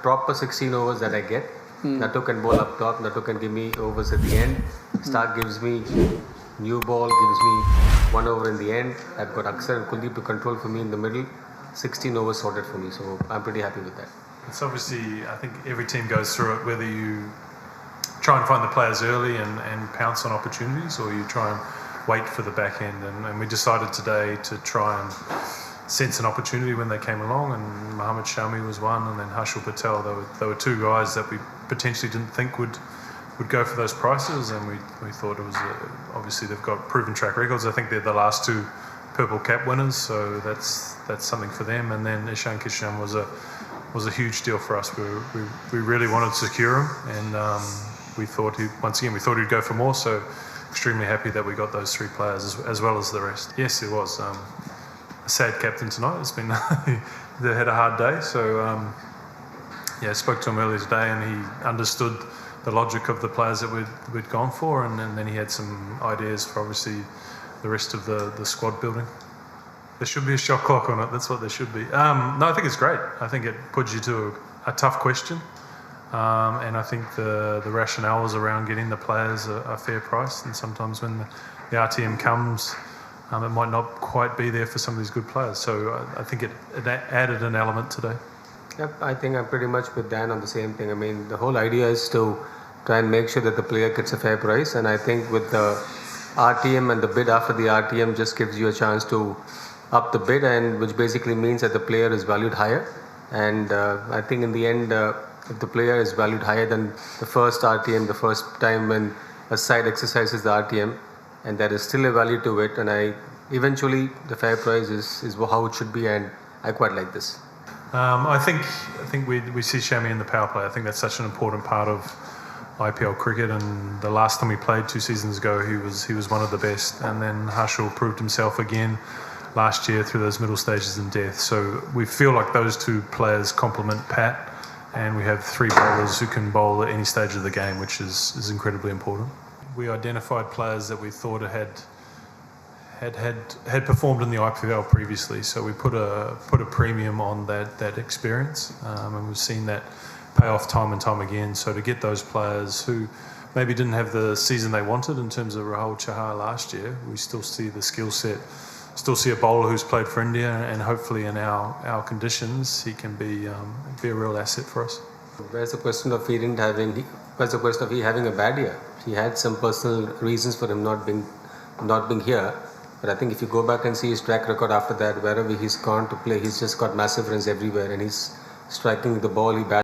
proper 16 overs that I get. Nattu can bowl up top, Nattu can give me overs at the end. Stark gives me new ball, gives me 1 over in the end. I've got Akshar and Kuldeep to control for me in the middle. 16 overs sorted for me, so I'm pretty happy with that. It's obviously, I think every team goes through it, whether you try and find the players early and pounce on opportunities, or you try and wait for the back end. And we decided today to try and sense an opportunity when they came along, and Mohammad Shami was one, and then Harshal Patel. They were two guys that we potentially didn't think would go for those prices, and we thought it was obviously they've got proven track records. I think they're the last two purple cap winners, so that's something for them. And then Ishan Kishan was a huge deal for us. We really wanted to secure him, and we thought he'd go for more. So extremely happy that we got those three players as well as the rest. Yes, it was a sad captain tonight. It's been they had a hard day. So I spoke to him earlier today, and he understood the logic of the players that we'd gone for, and then he had some ideas for obviously the rest of the squad building. There should be a shot clock on it. That's what there should be. No, I think it's great. I think it puts you to a tough question, and I think the rationale was around getting the players a fair price. And sometimes when the RTM comes, it might not quite be there for some of these good players. So I think it added an element today. Yep, I think I'm pretty much with Dan on the same thing. I mean, the whole idea is to try and make sure that the player gets a fair price, and I think with the RTM and the bid after the RTM just gives you a chance to up the bid, and which basically means that the player is valued higher. And I think in the end, if the player is valued higher than the first RTM, the first time when a side exercises the RTM, and there is still a value to it, and eventually the fair price is how it should be, and I quite like this. I think we see Shami in the power play. I think that's such an important part of IPL cricket, and the last time we played 2 seasons ago, he was one of the best, and then Harshal proved himself again last year through those middle stages in death. So we feel like those two players complement Pat, and we have 3 bowlers who can bowl at any stage of the game, which is incredibly important. We identified players that we thought had performed in the IPL previously, so we put a premium on that experience, and we've seen that pay off time and time again. So to get those players who maybe didn't have the season they wanted in terms of Rahul Chahar last year, we still see the skill set, still see a bowler who's played for India, and hopefully in our conditions he can be a real asset for us. Where's the question of he having a bad year? He had some personal reasons for him not being here. But I think if you go back and see his track record after that, wherever he's gone to play, he's just got massive runs everywhere, and he's striking the ball. He bats